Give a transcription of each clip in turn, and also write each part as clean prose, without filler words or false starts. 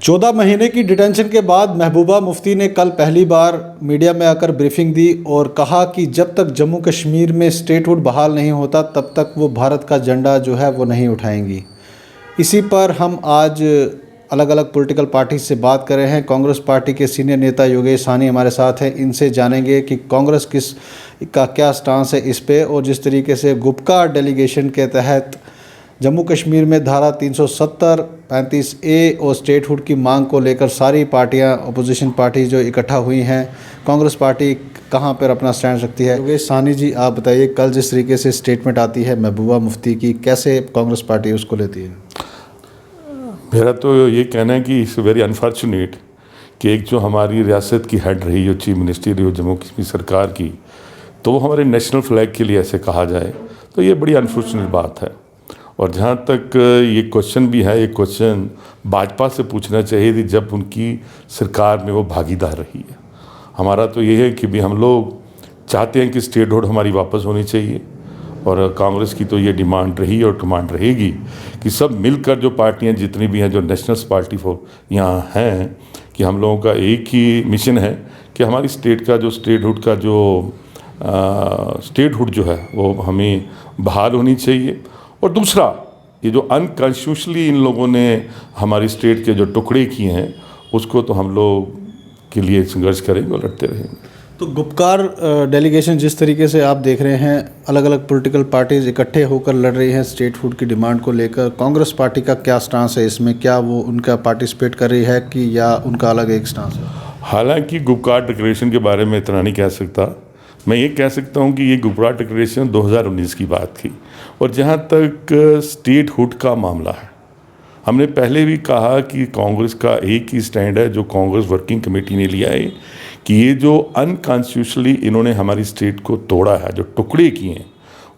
14 महीने की डिटेंशन के बाद महबूबा मुफ्ती ने कल पहली बार मीडिया में आकर ब्रीफिंग दी और कहा कि जब तक जम्मू कश्मीर में स्टेटहुड बहाल नहीं होता तब तक वो भारत का झंडा जो है वो नहीं उठाएंगी। इसी पर हम आज अलग अलग पॉलिटिकल पार्टी से बात कर रहे हैं। कांग्रेस पार्टी के सीनियर नेता योगेश साहनी हमारे साथ हैं। इनसे जानेंगे कि कांग्रेस का क्या स्टांस है इस पे, और जिस तरीके से गुपकार डेलीगेशन के तहत जम्मू कश्मीर में धारा 370, 35A और स्टेटहुड की मांग को लेकर सारी पार्टियां, अपोजिशन पार्टी जो इकट्ठा हुई हैं, कांग्रेस पार्टी कहां पर अपना स्टैंड रखती है। योगेश साहनी जी, आप बताइए, कल जिस तरीके से स्टेटमेंट आती है महबूबा मुफ्ती की, कैसे कांग्रेस पार्टी उसको लेती है? मेरा तो ये कहना है कि इट्स वेरी अनफॉर्चुनेट कि एक जो हमारी रियासत की हेड रही, जो चीफ मिनिस्टर रही हो जम्मू कश्मीर सरकार की, तो वो हमारे नेशनल फ्लैग के लिए ऐसे कहा जाए, तो ये बड़ी अनफॉर्चुनेट बात है। और जहाँ तक ये क्वेश्चन भी है, ये क्वेश्चन भाजपा से पूछना चाहिए थी जब उनकी सरकार में वो भागीदार रही है। हमारा तो ये है कि भी हम लोग चाहते हैं कि स्टेटहुड हमारी वापस होनी चाहिए, और कांग्रेस की तो ये डिमांड रही और डिमांड रहेगी कि सब मिलकर जो पार्टियां जितनी भी हैं, जो नेशनल पार्टी फॉर यहाँ हैं, कि हम लोगों का एक ही मिशन है कि हमारी स्टेट का जो स्टेटहुड जो है वो हमें बहाल होनी चाहिए। और दूसरा, ये जो अनकॉन्स्टिट्यूशनली इन लोगों ने हमारी स्टेट के जो टुकड़े किए हैं, उसको तो हम लोग के लिए संघर्ष करेंगे और लड़ते रहेंगे। तो गुपकार डेलीगेशन जिस तरीके से आप देख रहे हैं, अलग अलग पॉलिटिकल पार्टीज इकट्ठे होकर लड़ रही हैं स्टेटहुड की डिमांड को लेकर, कांग्रेस पार्टी का क्या स्टांस है इसमें? क्या वो उनका पार्टिसिपेट कर रही है कि या उनका अलग एक स्टांस है? हालांकि गुपकार डिक्लेरेशन के बारे में इतना नहीं कह सकता। मैं ये कह सकता हूँ कि ये गुपकार डिक्लेरेशन 2019 की बात थी। और जहाँ तक स्टेटहुड का मामला है, हमने पहले भी कहा कि कांग्रेस का एक ही स्टैंड है जो कांग्रेस वर्किंग कमेटी ने लिया है कि ये जो अनकॉन्स्टिट्यूशनली इन्होंने हमारी स्टेट को तोड़ा है, जो टुकड़े किए हैं,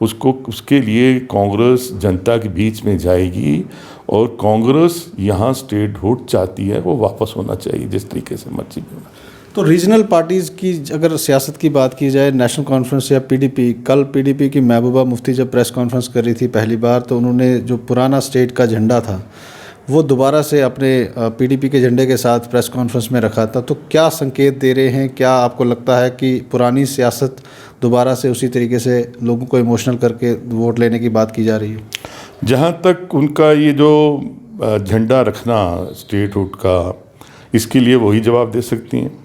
उसके लिए कांग्रेस जनता के बीच में जाएगी। और कांग्रेस यहाँ स्टेटहुड चाहती है, वो वापस होना चाहिए जिस तरीके से मर्जी होना। तो रीजनल पार्टीज़ की अगर सियासत की बात की जाए, नेशनल कॉन्फ्रेंस या पीडीपी, कल पीडीपी की महबूबा मुफ्ती जब प्रेस कॉन्फ्रेंस कर रही थी पहली बार, तो उन्होंने जो पुराना स्टेट का झंडा था वो दोबारा से अपने पीडीपी के झंडे के साथ प्रेस कॉन्फ्रेंस में रखा था। तो क्या संकेत दे रहे हैं? क्या आपको लगता है कि पुरानी सियासत दोबारा से उसी तरीके से लोगों को इमोशनल करके वोट लेने की बात की जा रही है? जहाँ तक उनका ये जो झंडा रखना स्टेटहुड का, इसके लिए वही जवाब दे सकती हैं।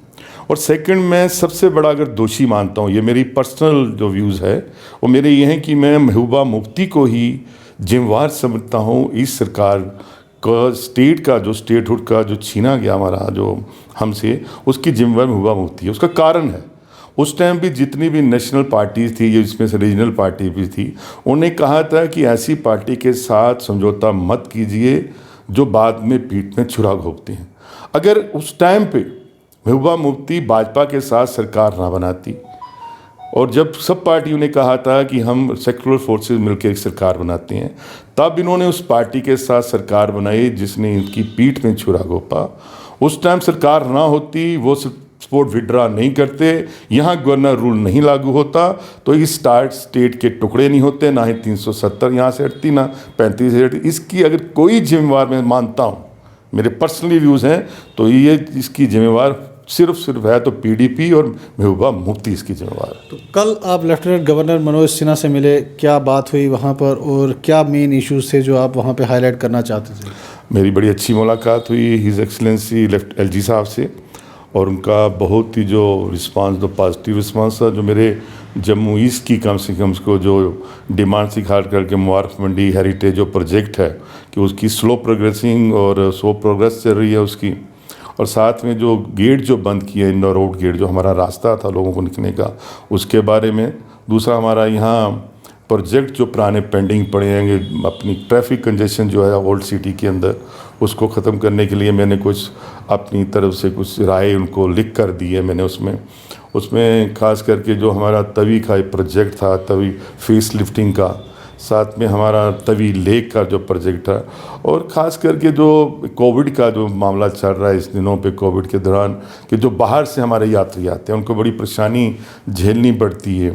और सेकंड, मैं सबसे बड़ा अगर दोषी मानता हूँ, ये मेरी पर्सनल जो व्यूज़ है वो मेरे ये हैं कि मैं महबूबा मुफ्ती को ही जिम्मेवार समझता हूँ इस सरकार का, स्टेट का जो स्टेटहुड का जो छीना गया हमारा जो हमसे, उसकी जिम्मेवार महबूबा मुफ्ती है। उसका कारण है, उस टाइम भी जितनी भी नेशनल पार्टीज थी, जिसमें से रीजनल पार्टी भी थी, उन्होंने कहा था कि ऐसी पार्टी के साथ समझौता मत कीजिए जो बाद में पीठ में छुरा घोंपते हैं। अगर उस टाइम पे महबूबा मुफ्ती भाजपा के साथ सरकार ना बनाती, और जब सब पार्टियों ने कहा था कि हम सेक्युलर फोर्सेस मिलकर एक सरकार बनाते हैं, तब इन्होंने उस पार्टी के साथ सरकार बनाई जिसने इनकी पीठ में छुरा घोंपा। उस टाइम सरकार ना होती, वो सपोर्ट विड्रा नहीं करते, यहाँ गवर्नर रूल नहीं लागू होता, तो इस स्टेट के टुकड़े नहीं होते, ना ही 370 यहाँ से हटती, ना 35 से हटती। इसकी अगर कोई जिम्मेवार मैं मानता हूँ, मेरे पर्सनली व्यूज़ हैं, तो ये इसकी जिम्मेवार सिर्फ है तो पीडीपी और महबूबा मुफ्ती इसकी जिम्मेवार। तो कल आप लेफ्टिनेंट गवर्नर मनोज सिन्हा से मिले, क्या बात हुई वहाँ पर और क्या मेन इश्यूज थे जो आप वहाँ पे हाईलाइट करना चाहते थे? मेरी बड़ी अच्छी मुलाकात हुई हिज एक्सलेंसी लेफ्ट एलजी साहब से, और उनका बहुत ही जो रिस्पांस, जो पॉजिटिव रिस्पांस था, जो मेरे जम्मू ईस्ट की कम से कम उसको जो डिमांड से खाट करके मुबारक मंडी हेरिटेज जो प्रोजेक्ट है कि उसकी स्लो प्रोग्रेसिंग और स्लो प्रोग्रेस चल रही है उसकी, और साथ में जो गेट जो बंद किया, इंदौर रोड गेट जो हमारा रास्ता था लोगों को निकलने का, उसके बारे में। दूसरा, हमारा यहाँ प्रोजेक्ट जो पुराने पेंडिंग पड़े हैं, अपनी ट्रैफिक कंजेशन जो है ओल्ड सिटी के अंदर, उसको ख़त्म करने के लिए मैंने कुछ अपनी तरफ से कुछ राय उनको लिख कर दी है मैंने। उसमें ख़ास करके जो हमारा तवी का प्रोजेक्ट था, तवी फेस लिफ्टिंग का, साथ में हमारा तवी लेक का जो प्रोजेक्ट है, और ख़ास करके जो कोविड का जो मामला चल रहा है इस दिनों पे, कोविड के दौरान कि जो बाहर से हमारे यात्री आते हैं उनको बड़ी परेशानी झेलनी पड़ती है।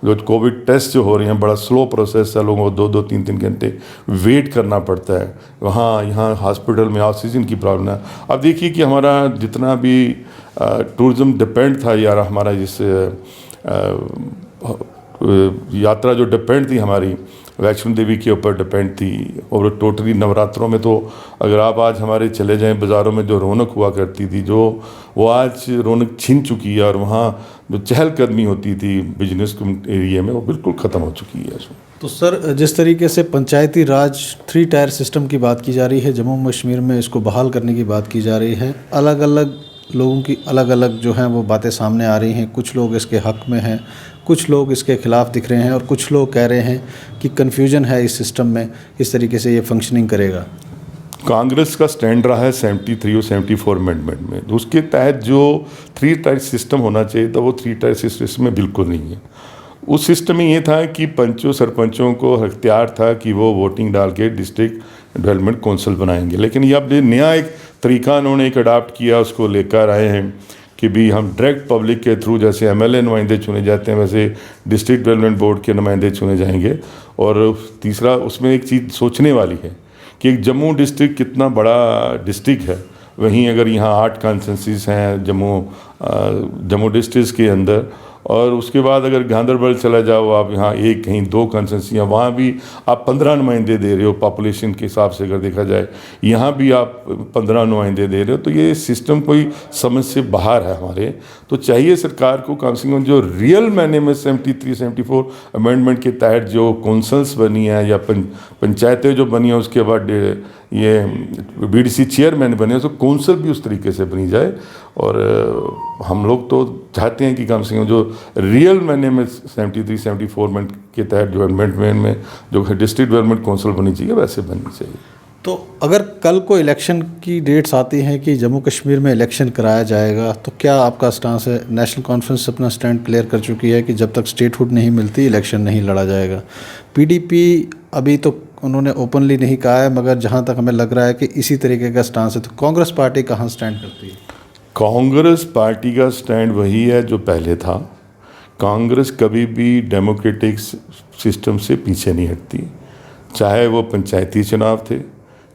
जो कोविड टेस्ट जो हो रहे हैं, बड़ा स्लो प्रोसेस है, लोगों को 2-2 3-3 घंटे वेट करना पड़ता है। वहाँ यहाँ हॉस्पिटल में ऑक्सीजन की प्रॉब्लम है। अब देखिए कि हमारा जितना भी टूरिज़्म डिपेंड था, यार हमारा जिस यात्रा जो डिपेंड थी हमारी वैष्णो देवी के ऊपर डिपेंड थी, और टोटली नवरात्रों में तो अगर आप आज हमारे चले जाएं बाज़ारों में जो रौनक हुआ करती थी, जो वो आज रौनक छिन चुकी है, और वहाँ जो चहलकदमी होती थी बिजनेस एरिया में वो बिल्कुल ख़त्म हो चुकी है। तो सर, जिस तरीके से पंचायती राज 3 टायर सिस्टम की बात की जा रही है जम्मू कश्मीर में, इसको बहाल करने की बात की जा रही है, अलग अलग लोगों की अलग अलग जो हैं वो बातें सामने आ रही हैं। कुछ लोग इसके हक़ में हैं, कुछ लोग इसके ख़िलाफ़ दिख रहे हैं, और कुछ लोग कह रहे हैं कि कन्फ्यूजन है इस सिस्टम में, किस तरीके से ये फंक्शनिंग करेगा। कांग्रेस का स्टैंड रहा है 73 और 74 अमेंडमेंट में, तो उसके तहत जो 3 टायर सिस्टम होना चाहिए था वो 3 टायर सिस्टम में बिल्कुल नहीं है। उस सिस्टम में ये था कि पंचों सरपंचों को इख्तियार था कि वो वोटिंग डाल के डिस्ट्रिक्ट डेवलपमेंट काउंसिल बनाएंगे, लेकिन ये अब नया एक तरीका उन्होंने एक अडाप्ट किया, उसको लेकर आए हैं कि भी हम डायरेक्ट पब्लिक के थ्रू, जैसे एमएलए नुमाइंदे चुने जाते हैं वैसे डिस्ट्रिक्ट डेवलपमेंट बोर्ड के नुमाइंदे चुने जाएंगे। और तीसरा उसमें एक चीज़ सोचने वाली है कि एक जम्मू डिस्ट्रिक्ट कितना बड़ा डिस्ट्रिक्ट है, वहीं अगर यहाँ 8 कॉन्स्टिट्यूंसीज हैं जम्मू डिस्ट्रिक्ट के अंदर, और उसके बाद अगर गांधरबल चला जाओ आप, यहाँ एक कहीं 2 कॉन्स्टिट्यूंसियाँ, वहाँ भी आप 15 नुमाइंदे दे रहे हो पॉपुलेशन के हिसाब से अगर देखा जाए, यहाँ भी आप 15 नुमाइंदे दे रहे हो, तो ये सिस्टम कोई समझ से बाहर है हमारे। तो चाहिए सरकार को कम से कम जो रियल मैंने में 73-74 अमेंडमेंट के तहत जो काउंसिल्स बनी है या पंचायतें जो बनी है, उसके बाद ये बीडीसी चेयरमैन बने, तो काउंसिल भी उस तरीके से बनी जाए। और हम लोग तो चाहते हैं कि कम से कम जो रियल मैंने में 73-74 अमेंडमेंट के तहत जो अमेंडमेंट में जो डिस्ट्रिक्ट डेवलपमेंट काउंसिल बनी चाहिए वैसे बननी चाहिए। तो अगर कल को इलेक्शन की डेट्स आती हैं कि जम्मू कश्मीर में इलेक्शन कराया जाएगा, तो क्या आपका स्टांस है? नेशनल कॉन्फ्रेंस अपना स्टैंड क्लियर कर चुकी है कि जब तक स्टेटहुड नहीं मिलती इलेक्शन नहीं लड़ा जाएगा। पीडीपी अभी तो उन्होंने ओपनली नहीं कहा है, मगर जहां तक हमें लग रहा है कि इसी तरीके का स्टांस है। तो कांग्रेस पार्टी कहाँ स्टैंड करती है? कांग्रेस पार्टी का स्टैंड वही है जो पहले था। कांग्रेस कभी भी डेमोक्रेटिक सिस्टम से पीछे नहीं हटती, चाहे वो पंचायती चुनाव थे,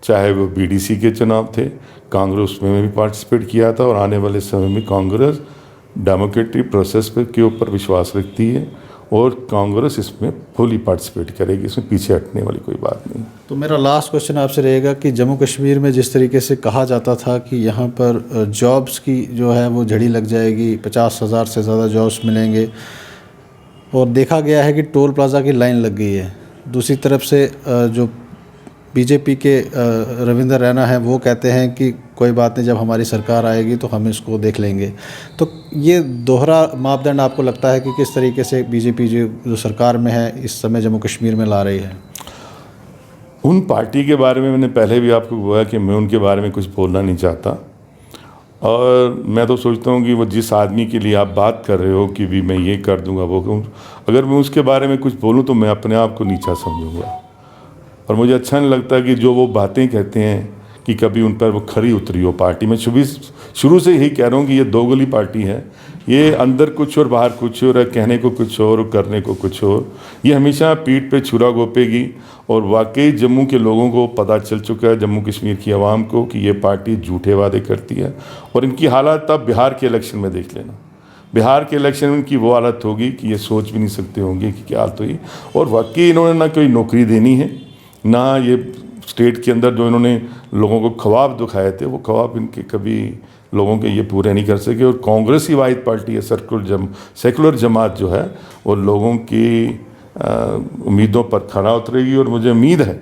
चाहे वो बीडीसी के चुनाव थे, कांग्रेस उसमें भी पार्टिसिपेट किया था, और आने वाले समय में कांग्रेस डेमोक्रेटिक प्रोसेस के ऊपर विश्वास रखती है, और कांग्रेस इसमें फुली पार्टिसिपेट करेगी, इसमें पीछे हटने वाली कोई बात नहीं। तो मेरा लास्ट क्वेश्चन आपसे रहेगा कि जम्मू कश्मीर में जिस तरीके से कहा जाता था कि यहाँ पर जॉब्स की जो है वो झड़ी लग जाएगी, 50,000 से ज़्यादा जॉब्स मिलेंगे, और देखा गया है कि टोल प्लाज़ा की लाइन लग गई है। दूसरी तरफ से जो बीजेपी के रविंदर रैना है वो कहते हैं कि कोई बात नहीं, जब हमारी सरकार आएगी तो हम इसको देख लेंगे। तो ये दोहरा मापदंड आपको लगता है कि किस तरीके से बीजेपी जो सरकार में है इस समय जम्मू कश्मीर में ला रही है? उन पार्टी के बारे में मैंने पहले भी आपको बोला कि मैं उनके बारे में कुछ बोलना नहीं चाहता, और मैं तो सोचता हूँ कि वो जिस आदमी के लिए आप बात कर रहे हो कि भी मैं ये कर दूंगा वो करूँ, अगर मैं उसके बारे में कुछ बोलूँ तो मैं अपने आप को नीचा समझूंगा, और मुझे अच्छा नहीं लगता कि जो वो बातें कहते हैं कि कभी उन पर वो खरी उतरी हो पार्टी। मैं शुरू से यही कह रहा हूँ कि ये दोगली पार्टी है, ये अंदर कुछ और बाहर कुछ और है, कहने को कुछ और करने को कुछ और। ये हमेशा पीठ पे छुरा घोंपेगी, और वाकई जम्मू के लोगों को पता चल चुका है, जम्मू कश्मीर की आवाम को, कि ये पार्टी झूठे वादे करती है। और इनकी हालत तब बिहार के इलेक्शन में देख लेना, बिहार के इलेक्शन में इनकी वो हालत होगी कि ये सोच भी नहीं सकते होंगे कि क्या हालत हुई। और वाकई इन्होंने ना कोई नौकरी देनी है, ना ये स्टेट के अंदर जो इन्होंने लोगों को ख्वाब दिखाए थे वो ख्वाब इनके कभी लोगों के ये पूरे नहीं कर सके। और कांग्रेस ही वाहिद पार्टी है, सेकुलर जमात जो है वो लोगों की उम्मीदों पर खरा उतरेगी, और मुझे उम्मीद है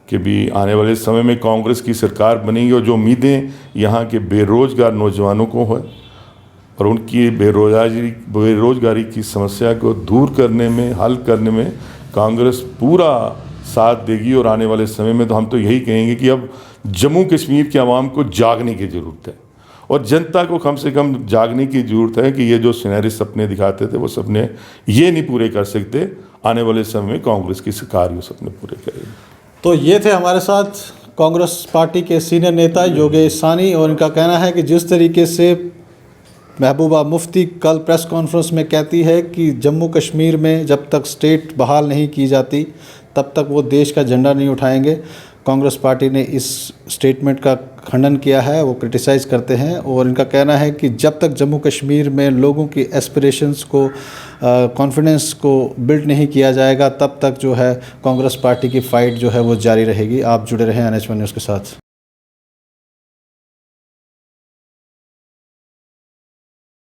कि भी आने वाले समय में कांग्रेस की सरकार बनेगी, और जो उम्मीदें यहाँ के बेरोज़गार नौजवानों को है और उनकी बेरोज़गारी की समस्या को दूर करने में, हल करने में कांग्रेस पूरा साथ देगी। और आने वाले समय में तो हम तो यही कहेंगे कि अब जम्मू कश्मीर के आवाम को जागने की ज़रूरत है, और जनता को कम से कम जागने की ज़रूरत है कि ये जो सुनहरे सपने दिखाते थे वो सपने ये नहीं पूरे कर सकते। आने वाले समय में कांग्रेस के कार्य वो सपने पूरे करेगी। तो ये थे हमारे साथ कांग्रेस पार्टी के सीनियर नेता योगेश सानी, और इनका कहना है कि जिस तरीके से महबूबा मुफ्ती कल प्रेस कॉन्फ्रेंस में कहती है कि जम्मू कश्मीर में जब तक स्टेट बहाल नहीं की जाती तब तक वो देश का झंडा नहीं उठाएंगे। कांग्रेस पार्टी ने इस स्टेटमेंट का खंडन किया है, वो क्रिटिसाइज़ करते हैं, और इनका कहना है कि जब तक जम्मू कश्मीर में लोगों की एस्पिरेशंस को, कॉन्फिडेंस को बिल्ड नहीं किया जाएगा तब तक जो है कांग्रेस पार्टी की फ़ाइट जो है वो जारी रहेगी। आप जुड़े रहें NH1 न्यूज़ के साथ।